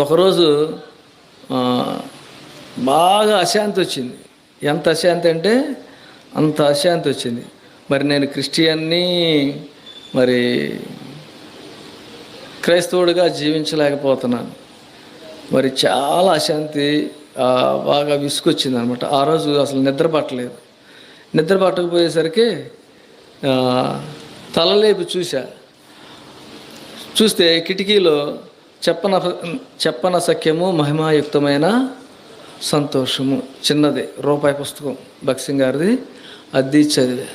ఒకరోజు బాగా అశాంతి వచ్చింది. ఎంత అశాంతి అంటే అంత అశాంతి వచ్చింది. మరి నేను క్రిస్టియన్ని, మరి క్రైస్తవుడిగా జీవించలేకపోతున్నాను. మరి చాలా అశాంతి, బాగా విసుకొచ్చింది అనమాట. ఆ రోజు అసలు నిద్ర పట్టలేదు. నిద్ర పట్టకపోయేసరికి తలలేపి చూస్తే కిటికీలో చెప్పన సఖ్యము మహిమాయుక్తమైన సంతోషము, చిన్నది రూపాయి పుస్తకం, భక్సింగ్ గారిది. అది చదివా.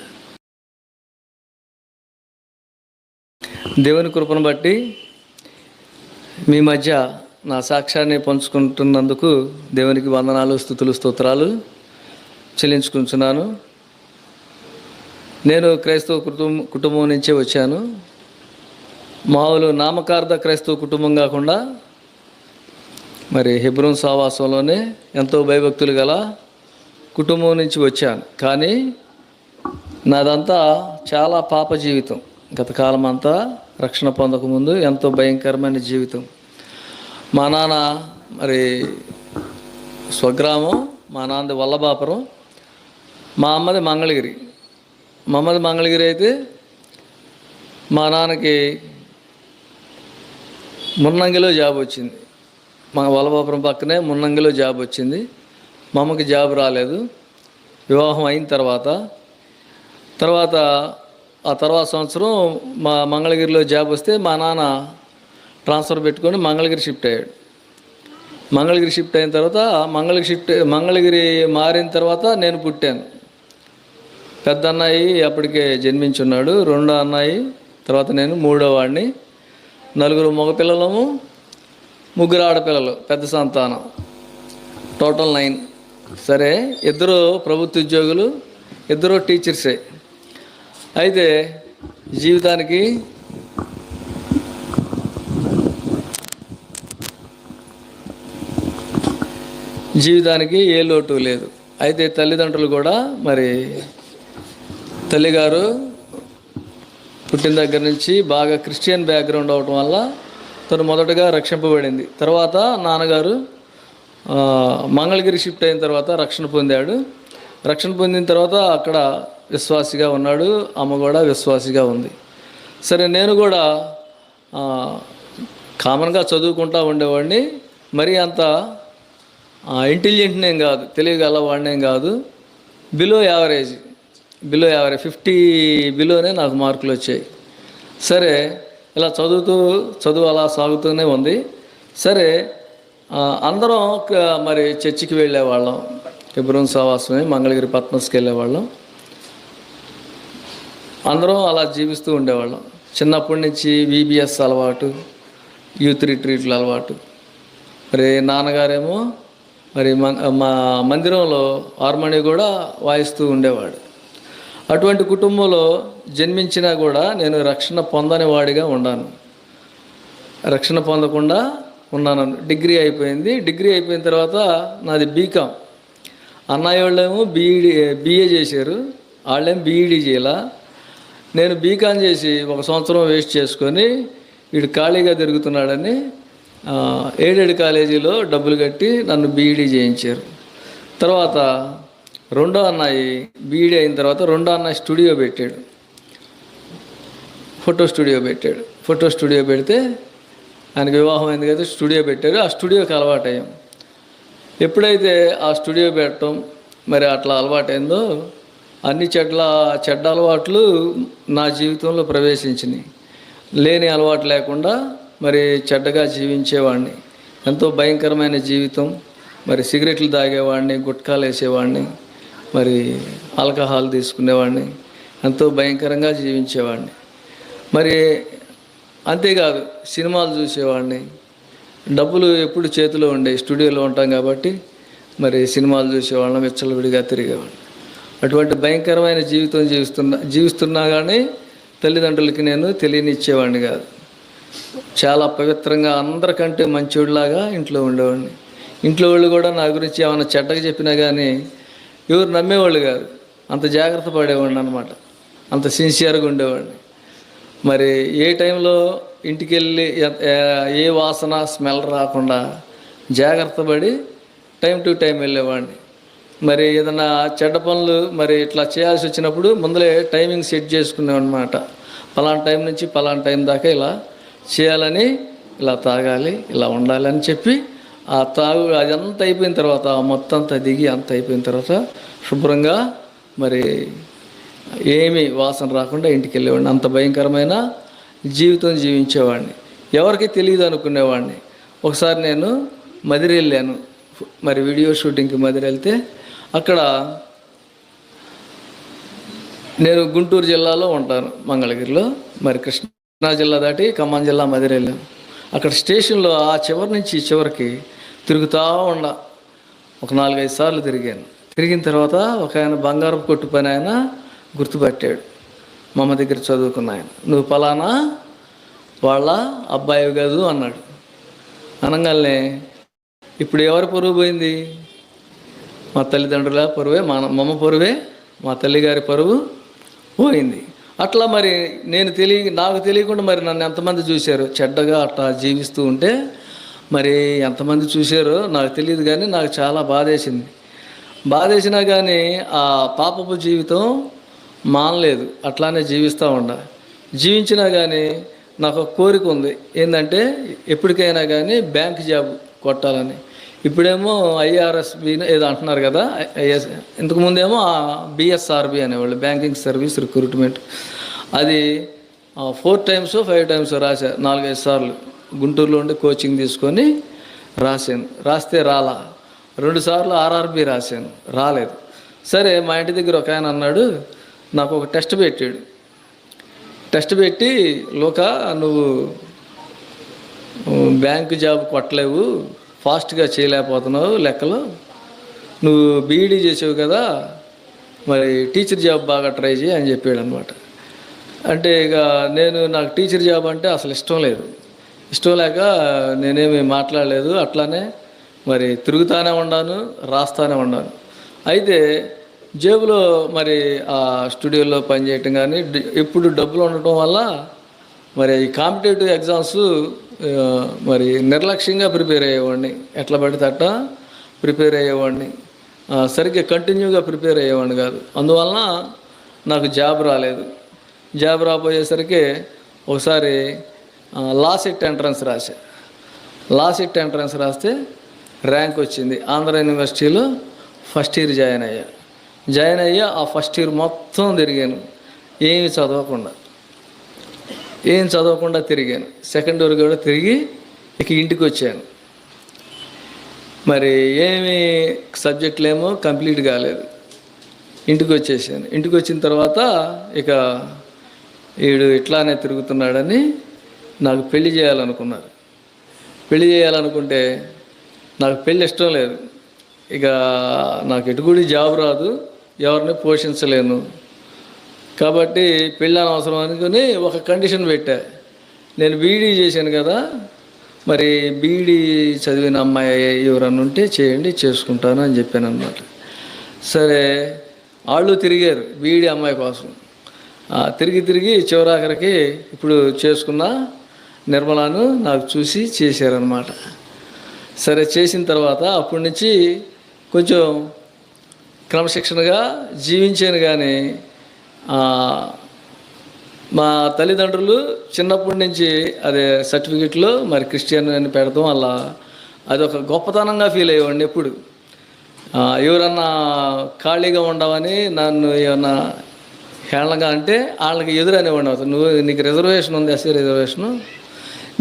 దేవుని కృపను బట్టి మీ మధ్య నా సాక్ష్యాన్ని పంచుకుంటున్నందుకు దేవునికి వందనాలు, స్తుతులు, స్తోత్రాలు చెల్లించుకుంటున్నాను. నేను క్రైస్తవ కుటుంబం నుంచే వచ్చాను. మామూలు నామకార్థ క్రైస్తవ కుటుంబం కాకుండా మరి హెబ్రోన్ సహవాసంలోనే ఎంతో భయభక్తులు గల కుటుంబం నుంచి వచ్చాను. కానీ నాదంతా చాలా పాప జీవితం. గత కాలం అంతా రక్షణ పొందకముందు ఎంతో భయంకరమైన జీవితం. మా నాన్న మరి స్వగ్రామం, మా నాన్నది వల్లభాపురం, మా అమ్మది మంగళగిరి. మా అమ్మది మంగళగిరి అయితే మా నాన్నకి మున్నంగిలో జాబ్ వచ్చింది. మా వల్లభాపురం పక్కనే మున్నంగిలో జాబ్ వచ్చింది. మా అమ్మకి జాబ్ రాలేదు. వివాహం అయిన తర్వాత ఆ తర్వాత సంవత్సరం మా మంగళగిరిలో జాబ్ వస్తే మా నాన్న ట్రాన్స్ఫర్ పెట్టుకొని మంగళగిరి షిఫ్ట్ అయ్యాడు. మంగళగిరి షిఫ్ట్ అయిన తర్వాత మంగళగిరి మారిన తర్వాత నేను పుట్టాను. పెద్ద అన్నయ్య అప్పటికే జన్మించున్నాడు. రెండో అన్నయ్య, తర్వాత నేను మూడో వాడిని. 4 మగపిల్లలము, 3 ఆడపిల్లలు, పెద్ద సంతానం, టోటల్ 9. సరే, 2 ప్రభుత్వ ఉద్యోగులు, 2 టీచర్సే. అయితే జీవితానికి ఏ లోటు లేదు. అయితే తల్లిదండ్రులు కూడా మరి తల్లిగారు పుట్టిన దగ్గర నుంచి బాగా క్రిస్టియన్ బ్యాక్గ్రౌండ్ అవటం వల్ల తను మొదటగా రక్షింపబడింది. తర్వాత నాన్నగారు మంగళగిరి షిఫ్ట్ అయిన తర్వాత రక్షణ పొందాడు. రక్షణ పొందిన తర్వాత అక్కడ విశ్వాసిగా ఉన్నాడు. అమ్మ కూడా విశ్వాసిగా ఉంది. సరే, నేను కూడా కామన్గా చదువుకుంటూ ఉండేవాడిని. మరీ అంత ఇంటెలిజెంట్నేం కాదు, తెలియగలవాడినేం కాదు. బిలో యావరేజ్ 50 బిలోనే నాకు మార్కులు వచ్చాయి. సరే, ఇలా చదువు అలా సాగుతూనే ఉంది. సరే, అందరం మరి చర్చికి వెళ్ళేవాళ్ళం. హెబ్రోన్ సహవాసమే మంగళగిరి పట్నస్కి వెళ్ళేవాళ్ళం. అందరం అలా జీవిస్తూ ఉండేవాళ్ళం. చిన్నప్పటి నుంచి VBS అలవాటు, యూత్ రిట్రీట్లు అలవాటు. మరి నాన్నగారేమో మరి మా మందిరంలో హార్మోని కూడా వాయిస్తూ ఉండేవాడు. అటువంటి కుటుంబంలో జన్మించినా కూడా నేను రక్షణ పొందని వాడిగా ఉన్నాను. రక్షణ పొందకుండా ఉన్నాను. డిగ్రీ అయిపోయింది. డిగ్రీ అయిపోయిన తర్వాత నాది బీకామ్. అన్నయ్య వాళ్ళేమో BA చేశారు, వాళ్ళేమో BEd చేయాల. నేను బీకామ్ చేసి 1 సంవత్సరం వేస్ట్ చేసుకొని వీడు ఖాళీగా తిరుగుతున్నాడని ఎయిడెడ్ కాలేజీలో డబ్బులు కట్టి నన్ను BEd చేయించారు. తర్వాత రెండో అన్నయ్య BEd అయిన తర్వాత రెండో అన్నయ్య స్టూడియో పెట్టాడు, ఫోటో స్టూడియో పెడితే ఆయనకి వివాహం అయింది కదా, స్టూడియో పెట్టారు. ఆ స్టూడియోకి అలవాటయ్యాం. ఎప్పుడైతే ఆ స్టూడియో పెట్టడం మరి అట్లా అలవాటైందో అన్ని చెడ్డ అలవాట్లు నా జీవితంలో ప్రవేశించినాయి. లేని అలవాటు లేకుండా మరి చెడ్డగా జీవించేవాడిని. ఎంతో భయంకరమైన జీవితం. మరి సిగరెట్లు తాగేవాడిని, గుట్కాలు వేసేవాడిని, మరి ఆల్కహాల్ తీసుకునేవాడిని. ఎంతో భయంకరంగా జీవించేవాడిని. మరి అంతేకాదు, సినిమాలు చూసేవాడిని. డబ్బులు ఎప్పుడు చేతిలో ఉండే, స్టూడియోలో ఉంటాం కాబట్టి మరి సినిమాలు చూసేవాళ్ళం, విచ్చలవిడిగా తిరిగేవాడిని. అటువంటి భయంకరమైన జీవితం జీవిస్తున్నా కానీ తల్లిదండ్రులకి నేను తెలియనిచ్చేవాడిని కాదు. చాలా పవిత్రంగా అందరికంటే మంచివాడిలాగా ఇంట్లో ఉండేవాడిని. ఇంట్లో వాళ్ళు కూడా నా గురించి ఏమైనా చెడ్డగా చెప్పినా కానీ ఎవరు నమ్మేవాళ్ళు కాదు. అంత జాగ్రత్త పడేవాడిని అనమాట. అంత సిన్సియర్గా ఉండేవాడిని. మరి ఏ టైంలో ఇంటికి వెళ్ళి ఏ వాసన స్మెల్ రాకుండా జాగ్రత్త పడి టైం టు టైం వెళ్ళేవాడిని. మరి ఏదైనా చెడ్డ పనులు మరి ఇట్లా చేయాల్సి వచ్చినప్పుడు ముందలే టైమింగ్ సెట్ చేసుకునేవన్నమాట. పలానా టైం నుంచి పలానా టైం దాకా ఇలా చేయాలని, ఇలా తాగాలి, ఇలా ఉండాలి అని చెప్పి ఆ అదంతా అయిపోయిన తర్వాత మొత్తం అంతా దిగి అంత అయిపోయిన తర్వాత శుభ్రంగా మరి ఏమీ వాసన రాకుండా ఇంటికి వెళ్ళేవాడిని. అంత భయంకరమైన జీవితం జీవించేవాడిని. ఎవరికి తెలియదు అనుకునేవాడిని. ఒకసారి నేను మదిరి వెళ్ళాను, మరి వీడియో షూటింగ్కి మదిరి వెళ్తే అక్కడ నేను గుంటూరు జిల్లాలో ఉంటాను, మంగళగిరిలో. మరి కృష్ణా జిల్లా దాటి ఖమ్మం జిల్లా మదిరి వెళ్ళాను. అక్కడ స్టేషన్లో ఆ చివరి నుంచి ఈ చివరికి తిరుగుతూ ఒక 4-5 సార్లు తిరిగాను. తిరిగిన తర్వాత ఒక ఆయన బంగారపు కొట్టు పని ఆయన గుర్తుపట్టాడు. మా అమ్మ దగ్గర చదువుకున్న ఆయన. నువ్వు పలానా వాళ్ళ అబ్బాయి కాదు అన్నాడు. అనగానే ఇప్పుడు ఎవరి పరువు పోయింది? మా తల్లిదండ్రుల పరువే, మా అమ్మ పరువే, మా తల్లిగారి పరువు పోయింది. అట్లా మరి నాకు తెలియకుండా మరి నన్ను ఎంతమంది చూశారు చెడ్డగా అట్లా జీవిస్తూ ఉంటే. మరి ఎంతమంది చూశారో నాకు తెలియదు, కానీ నాకు చాలా బాధేసింది. బాధేసినా కానీ ఆ పాపపు జీవితం మానలేదు, అట్లానే జీవిస్తూ జీవించినా కానీ నాకు ఒక కోరిక ఉంది. ఏంటంటే ఎప్పటికైనా కానీ బ్యాంక్ జాబ్ కొట్టాలని. ఇప్పుడేమో IRSB ఏదో అంటున్నారు కదా, ఇంతకుముందేమో BSRB అనేవాళ్ళు, బ్యాంకింగ్ సర్వీస్ రిక్రూట్మెంట్. అది 4 times 5 times రాశా, 4-5 సార్లు గుంటూరులో ఉండి కోచింగ్ తీసుకొని రాశాను. రాస్తే రాలా. 2 సార్లు RRB రాశాను, రాలేదు. సరే మా ఇంటి దగ్గర ఒక ఆయన అన్నాడు, నాకు ఒక టెస్ట్ పెట్టాడు. టెస్ట్ పెట్టి, లోకా నువ్వు బ్యాంకు జాబ్ కొట్టలేవు, ఫాస్ట్గా చేయలేకపోతున్నావు లెక్కలు, నువ్వు BEd చేసావు కదా, మరి టీచర్ జాబ్ బాగా ట్రై చేయి అని చెప్పాడు అనమాట. అంటే ఇక నాకు టీచర్ జాబ్ అంటే అసలు ఇష్టం లేదు. ఇష్టం లేక నేనేమి మాట్లాడలేదు. అట్లానే మరి తిరుగుతానే ఉన్నాను, రాస్తానే ఉన్నాను. అయితే జేబులో మరి ఆ స్టూడియోలో పనిచేయటం కానీ ఎప్పుడు డబ్బులు ఉండటం వల్ల మరి ఈ కాంపిటేటివ్ ఎగ్జామ్స్ మరి నిర్లక్ష్యంగా ప్రిపేర్ అయ్యేవాడిని. ఎట్లా పడితే అట్లా ప్రిపేర్ అయ్యేవాడిని, సరిగ్గా కంటిన్యూగా ప్రిపేర్ అయ్యేవాడిని కాదు. అందువలన నాకు జాబ్ రాలేదు. జాబ్ రాబోయేసరికి ఒకసారి లాసెట్ ఎంట్రన్స్ రాశా. లాసెట్ ఎంట్రన్స్ రాస్తే ర్యాంక్ వచ్చింది. ఆంధ్ర యూనివర్సిటీలో ఫస్ట్ ఇయర్ జాయిన్ అయ్యా. ఆ ఫస్ట్ ఇయర్ మొత్తం తిరిగాను, ఏమి చదవకుండా తిరిగాను. సెకండ్ ఇయర్ కూడా తిరిగి ఇక ఇంటికి వచ్చాను. మరి ఏమి సబ్జెక్టులేమో కంప్లీట్ కాలేదు, ఇంటికి వచ్చేసాను. ఇంటికి వచ్చిన తర్వాత ఇక వీడు ఇట్లానే తిరుగుతున్నాడని నాకు పెళ్లి చేయాలనుకున్నారు. పెళ్లి చేయాలనుకుంటే నాకు పెళ్ళి ఇష్టం లేదు. ఇక నాకు ఎటుగుడి జాబ్ రాదు, ఎవరిని పోషించలేను, కాబట్టి పెళ్ళి అనవసరం అనుకుని ఒక కండిషన్ పెట్టా. నేను BEd చేశాను కదా, మరి BEd చదివిన అమ్మాయి ఎవరన్నా ఉంటే చేయండి, చేసుకుంటాను అని చెప్పాను అన్నమాట. సరే వాళ్ళు తిరిగారు BEd అమ్మాయి కోసం. తిరిగి చివరాఖరికి ఇప్పుడు చేసుకున్న నిర్మలాను నాకు చూసి చేశారనమాట. సరే చేసిన తర్వాత అప్పటి నుంచి కొంచెం క్రమశిక్షణగా జీవించాను. కానీ మా తల్లిదండ్రులు చిన్నప్పటి నుంచి అదే సర్టిఫికెట్లో మరి క్రిస్టియన్ అని పెడతాం వల్ల అదొక గొప్పతనంగా ఫీల్ అయ్యేవాడిని. ఎప్పుడు ఎవరన్నా ఖాళీగా ఉండవని నన్ను ఏమన్నా హేళనగా అంటే వాళ్ళకి ఎదురనేవాడిని. అవుతుంది, నీకు రిజర్వేషన్ ఉంది, SC రిజర్వేషను,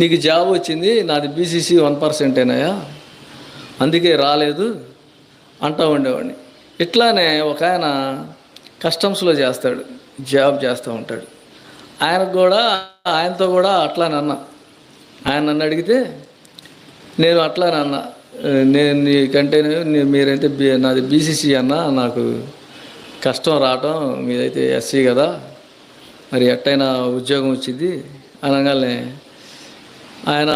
నీకు జాబ్ వచ్చింది, నాది BCC 1%ఏనాయా, అందుకే రాలేదు అంటూ ఉండేవాడిని. ఇట్లానే ఒక ఆయన కస్టమ్స్లో జాబ్ చేస్తూ ఉంటాడు. ఆయనతో కూడా అట్లానే అన్నా. ఆయన నన్ను అడిగితే నేను అట్లానే అన్నా, నేను నీకంటే మీరైతే నాది BCC అన్నా, నాకు కష్టం రావటం, మీదైతే SC కదా, మరి ఎట్టయినా ఉద్యోగం వచ్చింది అనగానే ఆయన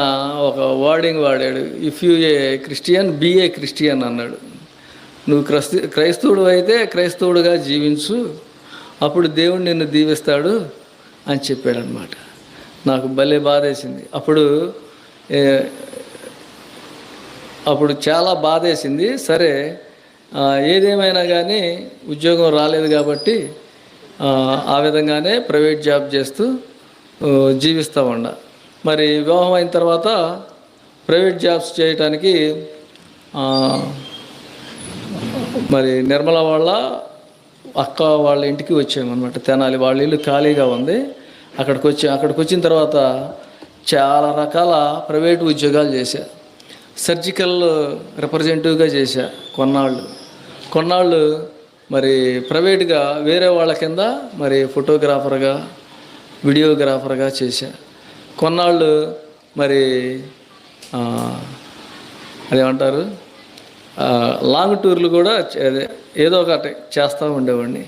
ఒక వర్డింగ్ వాడాడు, if you a Christian be a Christian అన్నాడు. నువ్వు క్రైస్తవుడు అయితే క్రైస్తవుడుగా జీవించు, అప్పుడు దేవుడు నిన్ను దీవిస్తాడు అని చెప్పాడనమాట. నాకు భలే బాధేసింది. అప్పుడు చాలా బాధేసింది. సరే, ఏదేమైనా కానీ ఉద్యోగం రాలేదు కాబట్టి ఆ విధంగానే ప్రైవేట్ జాబ్ చేస్తూ జీవిస్తూ ఉండా. మరి వివాహం అయిన తర్వాత ప్రైవేట్ జాబ్స్ చేయటానికి మరి నిర్మల వాళ్ళ అక్క వాళ్ళ ఇంటికి వచ్చామన్నమాట. తెనాలి వాళ్ళ ఇల్లు ఖాళీగా ఉంది. అక్కడికి వచ్చిన తర్వాత చాలా రకాల ప్రైవేట్ ఉద్యోగాలు చేశా. సర్జికల్ రిప్రజెంటేటివ్గా చేశా కొన్నాళ్ళు మరి ప్రైవేట్గా వేరే వాళ్ళ కింద మరి ఫోటోగ్రాఫర్గా, వీడియోగ్రాఫర్గా చేశా. కొన్నాళ్ళు మరి అదేమంటారు లాంగ్ టూర్లు కూడా ఏదో ఒకటి చేస్తూ ఉండేవాడిని.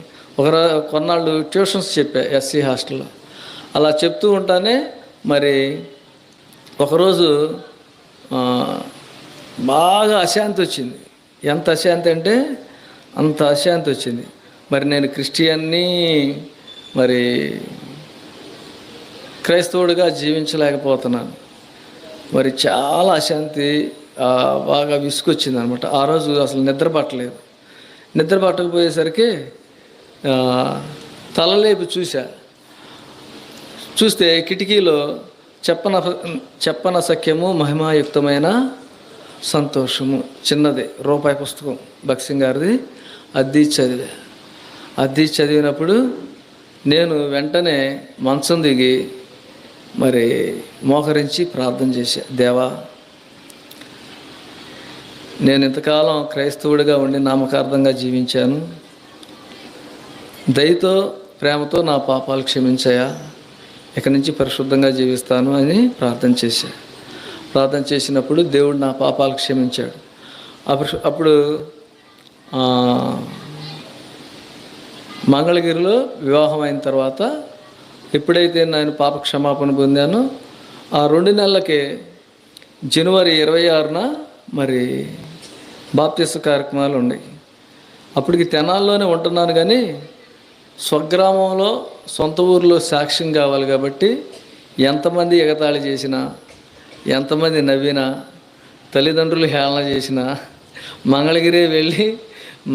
కొన్నాళ్ళు ట్యూషన్స్ చెప్పా ఎస్సీ హాస్టల్లో. అలా చెప్తూ ఉంటానే మరి ఒకరోజు బాగా అశాంతి వచ్చింది. ఎంత అశాంతి అంటే అంత అశాంతి వచ్చింది. మరి నేను క్రిస్టియన్ని మరి క్రైస్తవుడిగా జీవించలేకపోతున్నాను. మరి చాలా అశాంతి, బాగా విసుకొచ్చింది అనమాట. ఆ రోజు అసలు నిద్ర పట్టకపోయేసరికి తలలేపి చూస్తే కిటికీలో చెప్పన సఖ్యము మహిమాయుక్తమైన సంతోషము, చిన్నది రూపాయి పుస్తకం భక్సింగ్ గారిది, అది చదివినప్పుడు నేను వెంటనే మంచం దిగి మరి మోకరించి ప్రార్థన చేశా. దేవా, నేను ఇంతకాలం క్రైస్తవుడిగా ఉండి నామకార్థంగా జీవించాను. దయతో ప్రేమతో నా పాపాలు క్షమించాయా, ఇక నుంచి పరిశుద్ధంగా జీవిస్తాను అని ప్రార్థన చేసినప్పుడు దేవుడు నా పాపాలు క్షమించాడు. అప్పుడు మంగళగిరిలో వివాహం అయిన తర్వాత ఎప్పుడైతే నేను పాప క్షమాపణ పొందానో ఆ 2 నెలలకే జనవరి 26న మరి బాప్తిస్మ కార్యక్రమాలు ఉన్నాయి. అప్పటికి తెనాల్లోనే ఉంటున్నాను, కానీ స్వగ్రామంలో సొంత ఊరిలో సాక్ష్యం కావాలి కాబట్టి ఎంతమంది ఎగతాళి చేసినా, ఎంతమంది నవ్వినా, తల్లిదండ్రులు హేళన చేసినా మంగళగిరి వెళ్ళి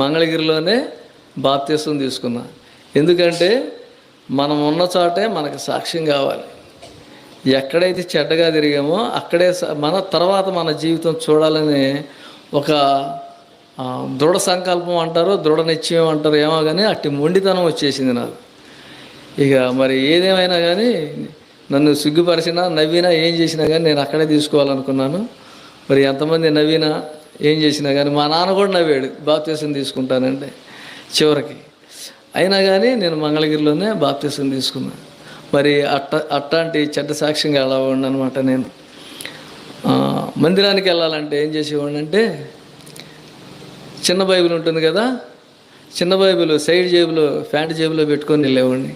మంగళగిరిలోనే బాప్తిస్మం తీసుకున్నా. ఎందుకంటే మనం ఉన్న చోటే మనకు సాక్ష్యం కావాలి. ఎక్కడైతే చెడ్డగా తిరిగామో అక్కడే మన జీవితం చూడాలని ఒక దృఢ సంకల్పం అంటారు, దృఢ నిశ్చయం అంటారు, ఏమో కానీ అట్టి మొండితనం వచ్చేసింది నాకు. ఇక మరి ఏదేమైనా కానీ నన్ను సిగ్గుపరిచినా, నవ్వినా, ఏం చేసినా కానీ నేను అక్కడే తీసుకోవాలనుకున్నాను. మరి ఎంతమంది నవ్వినా, ఏం చేసినా కానీ మా నాన్న కూడా నవ్వాడు బాప్తిస్మం తీసుకుంటానంటే చివరికి. అయినా కానీ నేను మంగళగిరిలోనే బాప్తిస్మం తీసుకున్నాను. మరి అట్లాంటి చెడ్డ సాక్ష్యంగా అలా ఉండనమాట. నేను మందిరానికి వెళ్ళాలంటే ఏం చేసేవాడిని అంటే, చిన్న బైబిల్ ఉంటుంది కదా, చిన్న బైబిల్ సైడ్ జేబులో, ప్యాంట్ జేబులో పెట్టుకొని వెళ్ళేవాడిని.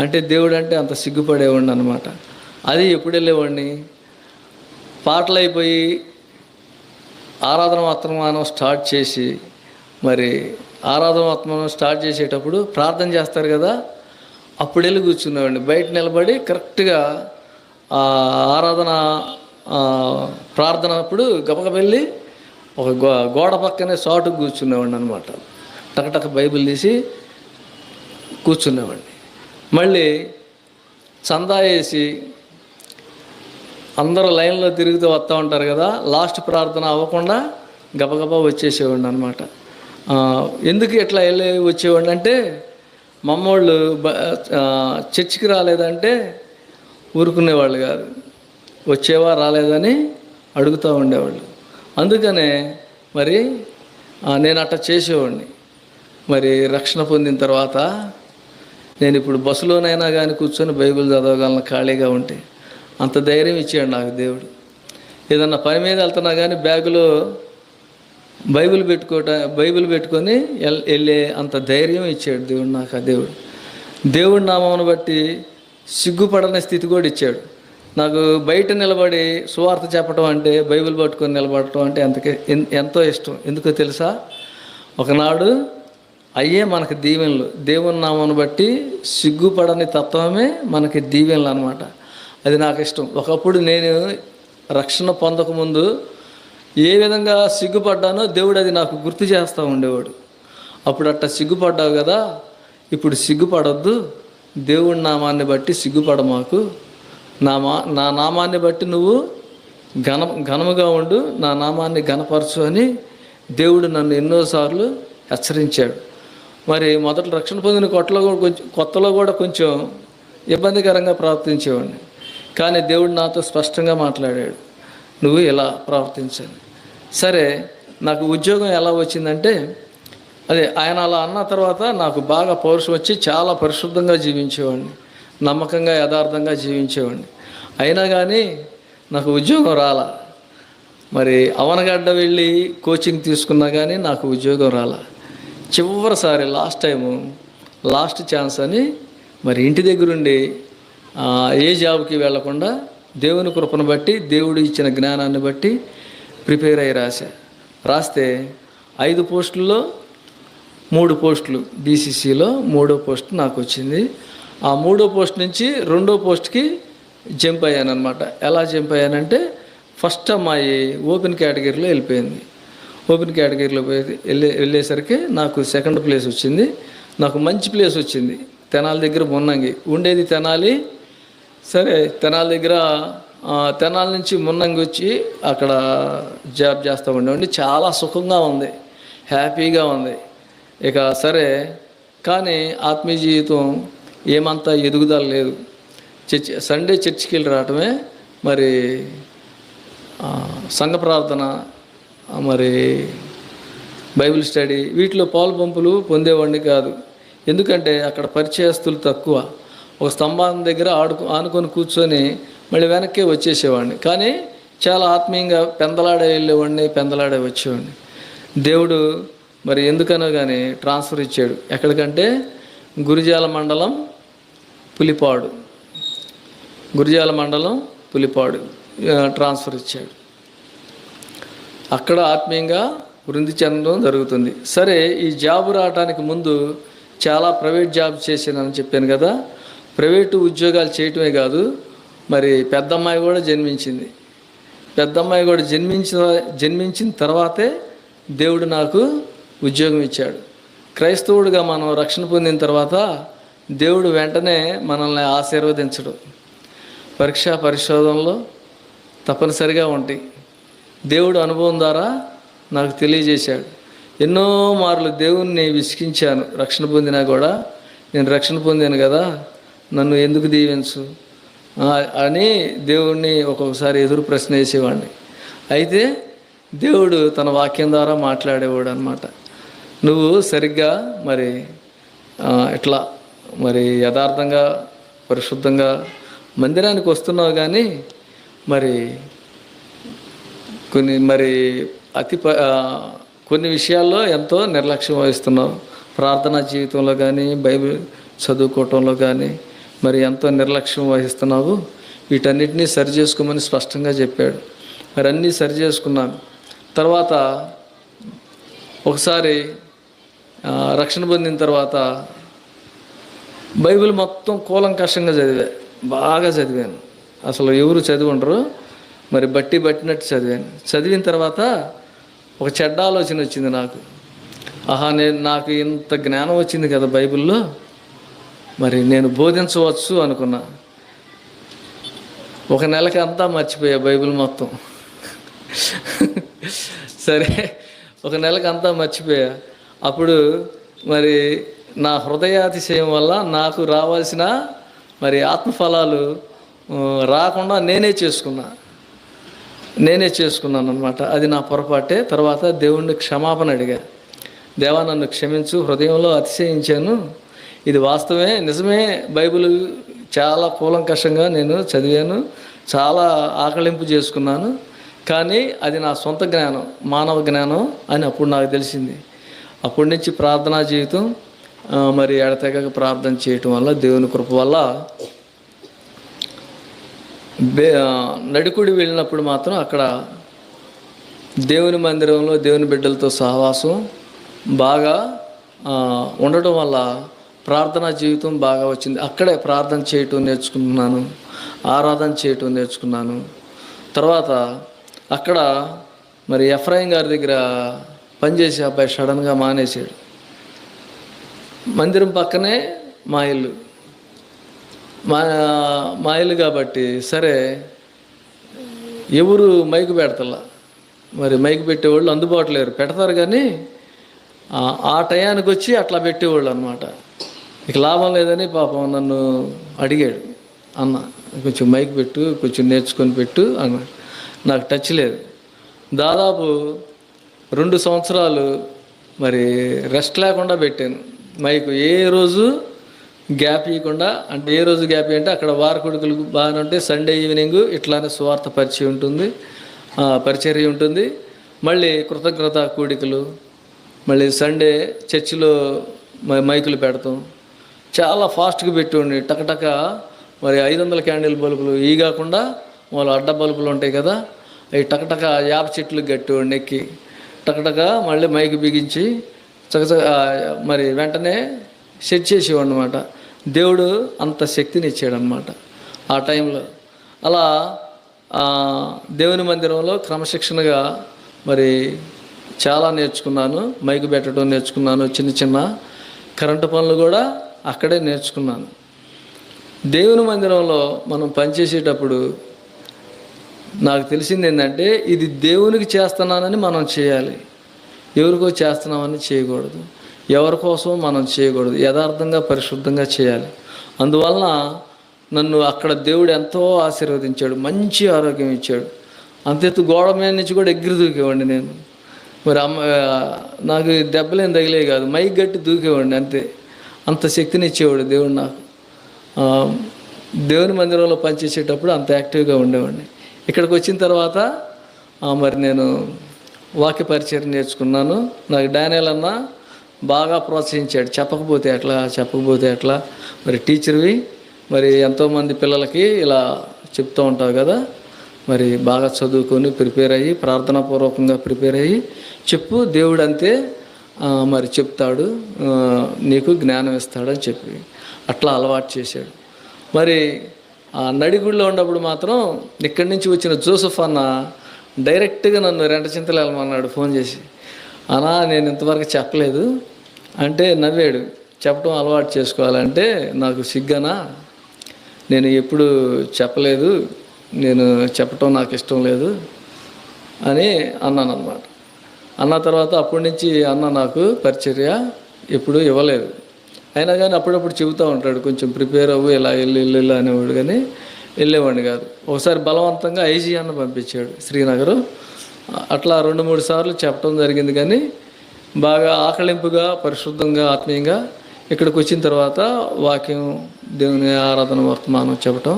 అంటే దేవుడు అంటే అంత సిగ్గుపడేవాడిని అనమాట. అది ఎప్పుడు వెళ్ళేవాడిని, పాటలు అయిపోయి ఆరాధన వర్తమానం స్టార్ట్ చేసి, మరి ఆరాధన వర్తమానం స్టార్ట్ చేసేటప్పుడు ప్రార్థన చేస్తారు కదా, అప్పుడు వెళ్ళి కూర్చునేవాడిని. బయట నిలబడి కరెక్ట్గా ఆరాధన ప్రార్థన అప్పుడు గబగబ వెళ్ళి ఒక గోడ పక్కనే సాటుకు కూర్చునేవాడిని అనమాట. టకటక బైబిల్ తీసి కూర్చునేవాడిని. మళ్ళీ చందా వేసి అందరూ లైన్లో తిరుగుతూ వస్తూ ఉంటారు కదా, లాస్ట్ ప్రార్థన అవ్వకుండా గబగబా వచ్చేసేవాడిని అనమాట. ఎందుకు ఇట్లా వెళ్ళి వచ్చేవాడిని అంటే, మమ్మోళ్ళు చర్చికి రాలేదంటే ఊరుకునేవాళ్ళు కాదు, వచ్చేవా రాలేదని అడుగుతూ ఉండేవాళ్ళు. అందుకనే మరి నేను అట్లా చేసేవాడిని. మరి రక్షణ పొందిన తర్వాత నేను ఇప్పుడు బస్సులోనైనా కానీ కూర్చొని బైబిల్ చదవగలను ఖాళీగా ఉంటే. అంత ధైర్యం ఇచ్చాడు నాకు దేవుడు. ఏదన్నా పని మీద వెళ్తున్నా కానీ బ్యాగులో బైబిల్ పెట్టుకొని వెళ్ళే అంత ధైర్యం ఇచ్చాడు దేవుడు నాకు. ఆ దేవుడి నామమును బట్టి సిగ్గుపడని స్థితి కూడా ఇచ్చాడు నాకు. బయట నిలబడి సువార్త చెప్పడం అంటే, బైబిల్ పట్టుకొని నిలబడటం అంటే ఎంతో ఇష్టం. ఎందుకో తెలుసా, ఒకనాడు అయ్యే మనకి దీవెనలు. దేవుని నామమును బట్టి సిగ్గుపడని తత్వమే మనకి దీవెనలు అనమాట. అది నాకు ఇష్టం. ఒకప్పుడు నేను రక్షణ పొందకముందు ఏ విధంగా సిగ్గుపడ్డానో దేవుడు అది నాకు గుర్తు చేస్తూ ఉండేవాడు. అప్పుడు అట్లా సిగ్గుపడ్డావు కదా, ఇప్పుడు సిగ్గుపడొద్దు, దేవుడి నామాన్ని బట్టి సిగ్గుపడ మాకు, నా నామాన్ని బట్టి నువ్వు ఘనముగా ఉండు, నా నామాన్ని ఘనపరచు అని దేవుడు నన్ను ఎన్నోసార్లు హెచ్చరించాడు. మరి మొదట రక్షణ పొందిన కొత్తలో కూడా కొంచెం ఇబ్బందికరంగా ప్రవర్తించేవాడిని. కానీ దేవుడు నాతో స్పష్టంగా మాట్లాడాడు, నువ్వు ఇలా ప్రవర్తించాలి. సరే, నాకు ఉద్యోగం ఎలా వచ్చిందంటే, అదే ఆయన అలా అన్న తర్వాత నాకు బాగా పౌరుషం వచ్చి చాలా పరిశుద్ధంగా జీవించేవాడిని, నమ్మకంగా యథార్థంగా జీవించేవాడిని. అయినా కానీ నాకు ఉద్యోగం రాలా. మరి అవనగడ్డ వెళ్ళి కోచింగ్ తీసుకున్నా కానీ నాకు ఉద్యోగం రాలా. చివరిసారి లాస్ట్ ఛాన్స్ అని మరి ఇంటి దగ్గరుండి ఏ జాబ్కి వెళ్లకుండా దేవుని కృపను బట్టి, దేవుడు ఇచ్చిన జ్ఞానాన్ని బట్టి ప్రిపేర్ అయ్యి రాస్తే 5 పోస్టుల్లో 3 పోస్టులు బీసీసీలో 3వ పోస్ట్ నాకు వచ్చింది. ఆ 3వ పోస్ట్ నుంచి 2వ పోస్ట్కి జంప్ అయ్యాను అనమాట. ఎలా జంప్ అయ్యానంటే, ఫస్ట్ అమ్మాయి ఓపెన్ కేటగిరీలో వెళ్ళిపోయింది. ఓపెన్ కేటగిరీలో వెళ్ళేసరికి నాకు 2nd ప్లేస్ వచ్చింది. నాకు మంచి ప్లేస్ వచ్చింది. తెనాలి దగ్గర మున్నంగి ఉండేది. తెనాలి, సరే తెనాలి దగ్గర, తెనాలి నుంచి మున్నంగి వచ్చి అక్కడ జాబ్ చేస్తూ ఉండేవాడిని. చాలా సుఖంగా ఉంది, హ్యాపీగా ఉంది. ఇక సరే, కానీ ఆత్మీయ జీవితం ఏమంతా ఎదుగుదల లేదు. సండే చర్చికి వెళ్ళి రావటమే, మరి సంఘ ప్రార్థన, మరి బైబిల్ స్టడీ, వీటిలో పాలు పంపులు పొందేవాడిని కాదు. ఎందుకంటే అక్కడ పరిచయస్తులు తక్కువ. ఒక స్తంభం దగ్గర ఆనుకొని కూర్చొని మళ్ళీ వెనక్కి వచ్చేసేవాడిని. కానీ చాలా ఆత్మీయంగా పెందలాడే వెళ్ళేవాడిని, పెందలాడే వచ్చేవాడిని. దేవుడు మరి ఎందుకనో కానీ ట్రాన్స్ఫర్ ఇచ్చాడు. ఎక్కడికంటే గురిజాల మండలం పులిపాడు ట్రాన్స్ఫర్ ఇచ్చాడు. అక్కడ ఆత్మీయంగా వృద్ధి చెందడం జరుగుతుంది. సరే, ఈ జాబ్ రావడానికి ముందు చాలా ప్రైవేట్ జాబ్ చేశానని చెప్పాను కదా. ప్రైవేటు ఉద్యోగాలు చేయటమే కాదు, మరి పెద్దమ్మాయి కూడా జన్మించింది. పెద్దమ్మాయి కూడా జన్మించిన తర్వాతే దేవుడు నాకు ఉద్యోగం ఇచ్చాడు. క్రైస్తవుడిగా మనం రక్షణ పొందిన తర్వాత దేవుడు వెంటనే మనల్ని ఆశీర్వదించడు. పరీక్షా పరిశోధనలో తప్పనిసరిగా ఉంటాయి. దేవుడు అనుభవం ద్వారా నాకు తెలియజేశాడు. ఎన్నో మార్లు దేవుణ్ణి విసిగించాను. రక్షణ పొందినా కూడా, నేను రక్షణ పొందాను కదా, నన్ను ఎందుకు దీవించు అని దేవుణ్ణి ఒక్కొక్కసారి ఎదురు ప్రశ్న వేసేవాడిని. అయితే దేవుడు తన వాక్యం ద్వారా మాట్లాడేవాడు అనమాట. నువ్వు సరిగ్గా మరి ఇట్లా మరి యథార్థంగా పరిశుద్ధంగా మందిరానికి వస్తున్నావు, కానీ మరి కొన్ని విషయాల్లో ఎంతో నిర్లక్ష్యం వహిస్తున్నావు. ప్రార్థనా జీవితంలో కానీ, బైబిల్ చదువుకోవటంలో కానీ మరి ఎంతో నిర్లక్ష్యం వహిస్తున్నావు. వీటన్నిటినీ సరి చేసుకోమని స్పష్టంగా చెప్పాడు. మరి అన్నీ సరి చేసుకున్నాను. తర్వాత ఒకసారి రక్షణ పొందిన తర్వాత బైబిల్ మొత్తం కూలంకషంగా బాగా చదివాను. అసలు ఎవరు చదివి మరి బట్టినట్టు చదివాను. చదివిన తర్వాత ఒక చెడ్డ ఆలోచన వచ్చింది నాకు. నాకు ఇంత జ్ఞానం వచ్చింది కదా బైబిల్లో, మరి నేను బోధించవచ్చు అనుకున్నా. ఒక నెలకి అంతా మర్చిపోయా బైబిల్ మొత్తం. సరే, ఒక నెలకి అంతా మర్చిపోయా. అప్పుడు మరి నా హృదయాతిశయం వల్ల నాకు రావాల్సిన మరి ఆత్మఫలాలు రాకుండా నేనే చేసుకున్నాను అనమాట. అది నా పొరపాటే. తర్వాత దేవుణ్ణి క్షమాపణ అడిగా. దేవా, నన్ను క్షమించు, హృదయంలో అతిశయించాను, ఇది వాస్తవమే, నిజమే, బైబిల్ చాలా కూలంకషంగా నేను చదివాను, చాలా ఆకలింపు చేసుకున్నాను, కానీ అది నా సొంత జ్ఞానం, మానవ జ్ఞానం అని అప్పుడు నాకు తెలిసింది. అప్పటి నుంచి ప్రార్థనా జీవితం మరి ఎడతెగక ప్రార్థన చేయటం వల్ల, దేవుని కృప వల్ల నడికుడి వెళ్ళినప్పుడు మాత్రం అక్కడ దేవుని మందిరంలో దేవుని బిడ్డలతో సహవాసం బాగా ఉండటం వల్ల ప్రార్థనా జీవితం బాగా వచ్చింది. అక్కడే ప్రార్థన చేయటం నేర్చుకుంటున్నాను. ఆరాధన చేయటం నేర్చుకున్నాను. తర్వాత అక్కడ మరి ఎఫ్రాయిం గారి దగ్గర పనిచేసే అబ్బాయి సడన్గా మానేశాడు. మందిరం పక్కనే మా ఇల్లు, మా ఇల్లు కాబట్టి సరే ఎవరు మైకు పెడతలా, మరి మైకు పెట్టేవాళ్ళు అందుబాటులో లేరు. పెడతారు కానీ ఆ టయానికి వచ్చి అట్లా పెట్టేవాళ్ళు అనమాట. ఇక లాభం లేదని పాపం నన్ను అడిగాడు, అన్న కొంచెం మైక్ పెట్టు, కొంచెం నేర్చుకొని పెట్టు అన్నాడు. నాకు టచ్ లేదు. దాదాపు 2 సంవత్సరాలు మరి రెస్ట్ లేకుండా పెట్టాను మైకు. ఏ రోజు గ్యాప్ ఇవ్వకుండా, అంటే ఏ రోజు గ్యాప్ అంటే అక్కడ వారకొడుకులు బాగానే ఉంటే సండే ఈవినింగ్ ఇట్లానే సువార్త పరిచర్య ఉంటుంది. మళ్ళీ కృతజ్ఞత కూడికలు, మళ్ళీ సండే చర్చిలో మైకులు పెడతాం. చాలా ఫాస్ట్గా పెట్టి టకటక మరి 500 క్యాండిల్ బల్బులు ఇవి కాకుండా వాళ్ళు అడ్డ బల్బులు ఉంటాయి కదా, అవి టకటక యాప చెట్లు గట్టివాడిని ఎక్కి టకటక మళ్ళీ మైకు బిగించి చకచక మరి వెంటనే సెట్ చేసేవాడు అనమాట. దేవుడు అంత శక్తిని ఇచ్చాడనమాట ఆ టైంలో. అలా దేవుని మందిరంలో క్రమశిక్షణగా మరి చాలా నేర్చుకున్నాను. మైకు పెట్టడం నేర్చుకున్నాను. చిన్న చిన్న కరెంటు పనులు కూడా అక్కడే నేర్చుకున్నాను. దేవుని మందిరంలో మనం పనిచేసేటప్పుడు నాకు తెలిసింది ఏంటంటే, ఇది దేవునికి చేస్తున్నానని మనం చేయాలి, ఎవరికో చేస్తున్నామని చేయకూడదు, ఎవరి కోసం మనం చేయకూడదు, యథార్థంగా పరిశుద్ధంగా చేయాలి. అందువలన నన్ను అక్కడ దేవుడు ఎంతో ఆశీర్వదించాడు, మంచి ఆరోగ్యం ఇచ్చాడు. అంతెత్తు గోడ మీద నుంచి కూడా ఎగిరి దూకేవాడిని నేను. మరి నాకు దెబ్బలేం తగిలే కాదు, మైక్ గట్టి దూకేవాడిని అంతే. అంత శక్తిని ఇచ్చేవాడు దేవుడు నాకు. దేవుని మందిరంలో పనిచేసేటప్పుడు అంత యాక్టివ్గా ఉండేవాడిని. ఇక్కడికి వచ్చిన తర్వాత మరి నేను వాక్య పరిచయం నేర్చుకున్నాను. నాకు డానియల్ అన్న బాగా ప్రోత్సహించాడు. చెప్పకపోతే ఎట్లా మరి టీచర్వి, మరి ఎంతోమంది పిల్లలకి ఇలా చెప్తూ ఉంటావు కదా, మరి బాగా చదువుకొని ప్రిపేర్ అయ్యి ప్రార్థనాపూర్వకంగా ప్రిపేర్ అయ్యి చెప్పు, దేవుడు అంతే మరి చెప్తాడు, నీకు జ్ఞానం ఇస్తాడని చెప్పి అట్లా అలవాటు చేశాడు. మరి ఆ నడిగుడిలో ఉన్నప్పుడు మాత్రం ఇక్కడి నుంచి వచ్చిన జోసెఫ్ అన్న డైరెక్ట్గా నన్ను రెంటచింతలు వెళ్ళమన్నాడు ఫోన్ చేసి. అన్నా నేను ఇంతవరకు చెప్పలేదు అంటే నవ్వాడు. చెప్పడం అలవాటు చేసుకోవాలంటే నాకు సిగ్గనా, నేను ఎప్పుడు చెప్పలేదు, నేను చెప్పటం నాకు ఇష్టం లేదు అని అన్నాను అనమాట. అన్న తర్వాత అప్పటి నుంచి అన్న నాకు పరిచర్య ఎప్పుడు ఇవ్వలేదు. అయినా కానీ అప్పుడప్పుడు చెబుతూ ఉంటాడు, కొంచెం ప్రిపేర్ అవ్వు, ఇలా వెళ్ళు అనేవాడు, కానీ వెళ్ళేవాడిని కాదు. ఒకసారి బలవంతంగా ఐజీ అన్న పంపించాడు శ్రీనగర్. అట్లా 2-3 సార్లు చెప్పడం జరిగింది. కానీ బాగా ఆకలింపుగా పరిశుద్ధంగా ఆత్మీయంగా ఇక్కడికి వచ్చిన తర్వాత వాక్యం, దేవుని ఆరాధన వర్తమానం చెప్పటం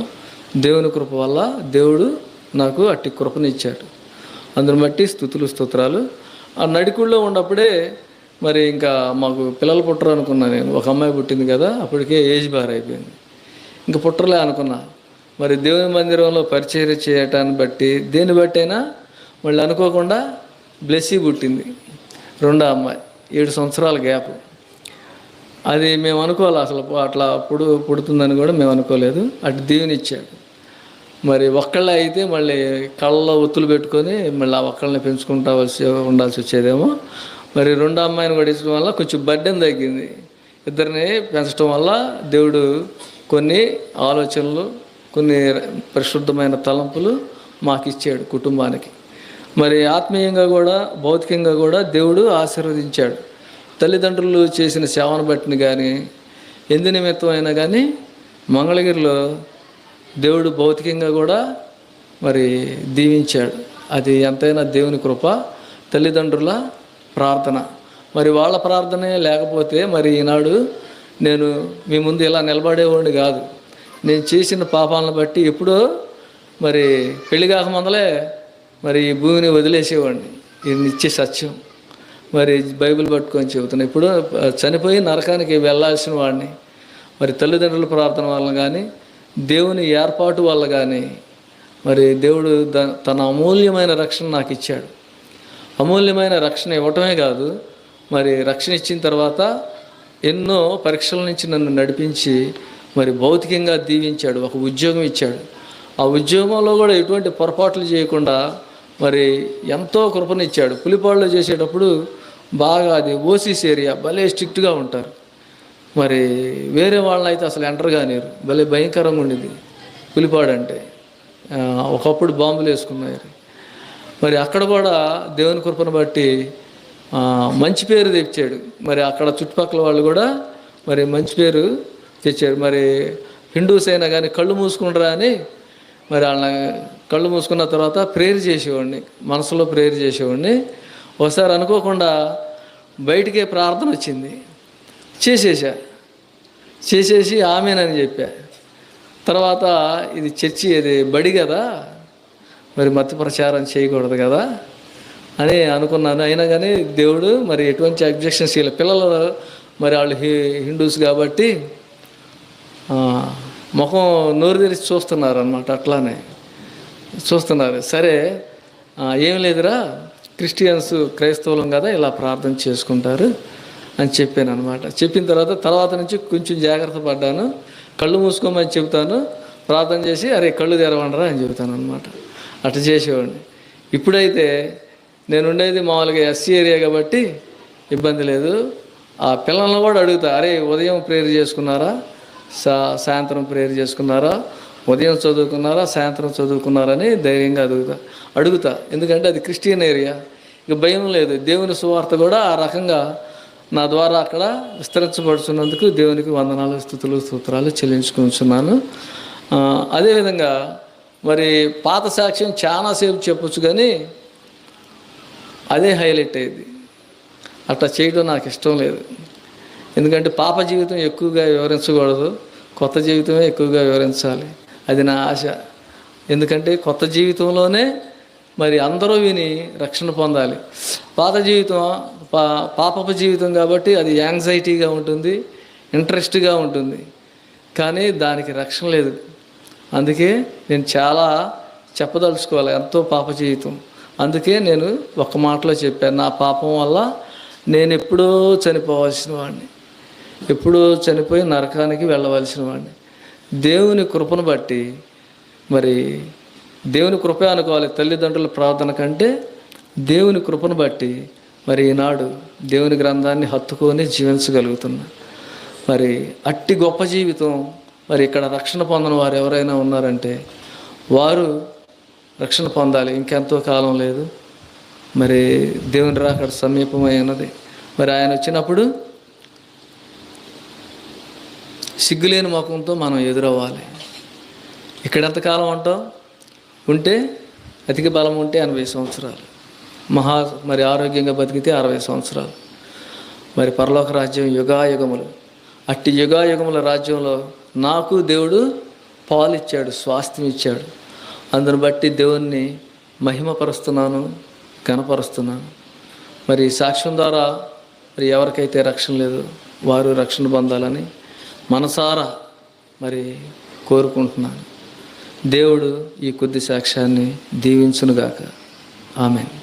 దేవుని కృప వల్ల దేవుడు నాకు అట్టి కృపనిచ్చాడు. అందుని బట్టి స్తుతులు స్తోత్రాలు. ఆ నడికుల్లో ఉన్నప్పుడే మరి ఇంకా మాకు పిల్లలు పుట్టరు అనుకున్నా నేను. ఒక అమ్మాయి పుట్టింది కదా, అప్పటికే ఏజ్ బార్ అయిపోయింది, ఇంకా పుట్టలే అనుకున్నా. మరి దేవుని మందిరంలో పరిచర్య చేయటాన్ని బట్టి దేన్ని బట్టి అయినా మళ్ళీ అనుకోకుండా బ్లెస్సీ పుట్టింది, 2వ అమ్మాయి, 7 సంవత్సరాల గ్యాప్. అది మేము అనుకోవాలి అసలు, అట్లా పుడుతుందని కూడా మేము అనుకోలేదు. అటు దేవుని ఇచ్చాడు. మరి ఒక్కళ్ళే అయితే మళ్ళీ కళ్ళలో ఒత్తులు పెట్టుకొని మళ్ళీ ఆ ఒక్కళ్ళని ఉండాల్సి వచ్చేదేమో. మరి 2వ అమ్మాయిని కూడా ఇచ్చడం వల్ల కొంచెం బర్డెన్ తగ్గింది. ఇద్దరిని పెంచడం వల్ల దేవుడు కొన్ని ఆలోచనలు, కొన్ని పరిశుద్ధమైన తలంపులు మాకు ఇచ్చాడు కుటుంబానికి. మరి ఆత్మీయంగా కూడా భౌతికంగా కూడా దేవుడు ఆశీర్వదించాడు. తల్లిదండ్రులు చేసిన సేవను బట్టిని కానీ ఎందు నిమిత్తం అయినా కానీ మంగళగిరిలో దేవుడు భౌతికంగా కూడా మరి దీవించాడు. అది ఎంతైనా దేవుని కృప, తల్లిదండ్రుల ప్రార్థన. మరి వాళ్ళ ప్రార్థనే లేకపోతే మరి ఈనాడు నేను మీ ముందు ఇలా నిలబడేవాడిని కాదు. నేను చేసిన పాపాలను బట్టి ఎప్పుడో మరి పెళ్లి కాకముందలే మరి ఈ భూమిని వదిలేసేవాడిని. ఇది నిత్య సత్యం. మరి బైబిల్ పట్టుకొని చెబుతున్నాను. ఇప్పుడు చనిపోయి నరకానికి వెళ్ళాల్సిన వాడిని. మరి తల్లిదండ్రుల ప్రార్థన వల్ల కానీ దేవుని ఏర్పాటు వల్ల కానీ మరి దేవుడు తన అమూల్యమైన రక్షణ నాకు ఇచ్చాడు. అమూల్యమైన రక్షణ ఇవ్వటమే కాదు, మరి రక్షణ ఇచ్చిన తర్వాత ఎన్నో పరీక్షల నుంచి నన్ను నడిపించి మరి భౌతికంగా దీవించాడు. ఒక ఉద్యోగం ఇచ్చాడు. ఆ ఉద్యోగంలో కూడా ఎటువంటి పొరపాట్లు చేయకుండా మరి ఎంతో కృపనిచ్చాడు. పులిపాడులో చేసేటప్పుడు బాగా అది ఓసీస్ ఏరియా, భలే స్ట్రిక్ట్గా ఉంటారు. మరి వేరే వాళ్ళని అయితే అసలు ఎంటర్ కానిరు, భలే భయంకరంగా ఉండేది పులిపాడు అంటే. ఒకప్పుడు బాంబులు వేసుకున్నారు. మరి అక్కడ కూడా దేవుని కృపను బట్టి మంచి పేరు తెచ్చాడు. మరి అక్కడ చుట్టుపక్కల వాళ్ళు కూడా మరి మంచి పేరు తెచ్చాడు. మరి హిందూస్ అయినా కానీ కళ్ళు మూసుకుంటారా అని మరి వాళ్ళని కళ్ళు మూసుకున్న తర్వాత ప్రేయర్ చేసేవాడిని, మనసులో ప్రేయర్ చేసేవాడిని. ఒకసారి అనుకోకుండా బయటికే ప్రార్థన వచ్చింది, చేసేసి ఆమెనని చెప్పా. తర్వాత ఇది చర్చి, ఇది బడి కదా, మరి మత ప్రచారం చేయకూడదు కదా అని అనుకున్నాను. అయినా కానీ దేవుడు మరి ఎటువంటి అబ్జెక్షన్స్ ఇలా పిల్లలు మరి వాళ్ళు హిందూస్ కాబట్టి ముఖం నోరు తెరిచి చూస్తున్నారు అన్నమాట. అట్లానే చూస్తున్నారు. సరే ఏం లేదురా, క్రిస్టియన్స్ క్రైస్తవులం కదా ఇలా ప్రార్థన చేసుకుంటారు అని చెప్పాను అనమాట. చెప్పిన తర్వాత నుంచి కొంచెం జాగ్రత్త పడ్డాను. కళ్ళు మూసుకోమని చెబుతాను, ప్రార్థన చేసి అరే కళ్ళు తెరవండరా అని చెబుతాను అనమాట. అట్లా చేసేవాడిని. ఇప్పుడైతే నేను ఉండేది మామూలుగా ఎస్సీ ఏరియా కాబట్టి ఇబ్బంది లేదు. ఆ పిల్లలను కూడా అడుగుతా, అరే ఉదయం ప్రేయర్ చేసుకున్నారా, సాయంత్రం ప్రేయర్ చేసుకున్నారా, ఉదయం చదువుకున్నారా, సాయంత్రం చదువుకున్నారని ధైర్యంగా అడుగుతా. ఎందుకంటే అది క్రిస్టియన్ ఏరియా, ఇక భయం లేదు. దేవుని సువార్త కూడా ఆ రకంగా నా ద్వారా అక్కడ విస్తరించబడుతున్నందుకు దేవునికి వందనాలు, స్తుతులు, స్తోత్రాలు చెల్లించుకుంటున్నాను. అదేవిధంగా మరి పాత సాక్ష్యం చాలాసేపు చెప్పొచ్చు, కానీ అదే హైలైట్ అయ్యేది. అట్లా చేయడం నాకు ఇష్టం లేదు. ఎందుకంటే పాప జీవితం ఎక్కువగా వివరించకూడదు, కొత్త జీవితమే ఎక్కువగా వివరించాలి, అది నా ఆశ. ఎందుకంటే కొత్త జీవితంలోనే మరి అందరూ విని రక్షణ పొందాలి. పాత జీవితం పాపపు జీవితం కాబట్టి అది యాంగ్జైటీగా ఉంటుంది, ఇంట్రెస్ట్గా ఉంటుంది, కానీ దానికి రక్షణ లేదు. అందుకే నేను చాలా చెప్పదలుచుకోవాలి, ఎంతో పాప జీవితం. అందుకే నేను ఒక్క మాటలో చెప్పాను, నా పాపం వల్ల నేను ఎప్పుడో చనిపోవాల్సిన వాడిని, ఎప్పుడో చనిపోయి నరకానికి వెళ్ళవలసిన వాడిని. దేవుని కృపను బట్టి మరి దేవుని కృపే అనుకోవాలి, తల్లిదండ్రుల ప్రార్థన కంటే దేవుని కృపను బట్టి మరి ఈనాడు దేవుని గ్రంథాన్ని హత్తుకొని జీవించగలుగుతున్నా. మరి అట్టి గొప్ప జీవితం మరి ఇక్కడ రక్షణ పొందని వారు ఎవరైనా ఉన్నారంటే వారు రక్షణ పొందాలి. ఇంకెంతో కాలం లేదు, మరి దేవుని రాకడ సమీపమైనది. మరి ఆయన వచ్చినప్పుడు సిగ్గులేని ముఖంతో మనం ఎదురవ్వాలి. ఇక్కడ ఎంతకాలం ఉంటాం, ఉంటే అధిక బలం ఉంటే 80 సంవత్సరాలు, మరి ఆరోగ్యంగా బతికితే 60 సంవత్సరాలు. మరి పరలోక రాజ్యం యుగాయుగములు. అట్టి యుగాయుగముల రాజ్యంలో నాకు దేవుడు పాలిచ్చాడు, స్వాస్థ్యం ఇచ్చాడు. అందును బట్టి దేవుణ్ణి మహిమపరుస్తున్నాను, ఘనపరుస్తున్నాను. మరి సాక్ష్యం ద్వారా మరి ఎవరికైతే రక్షణ లేదు వారు రక్షణ పొందాలని మనసారా మరి కోరుకుంటున్నాను. దేవుడు ఈ కొద్ది సాక్ష్యాన్ని దీవించునుగాక. ఆమేన్.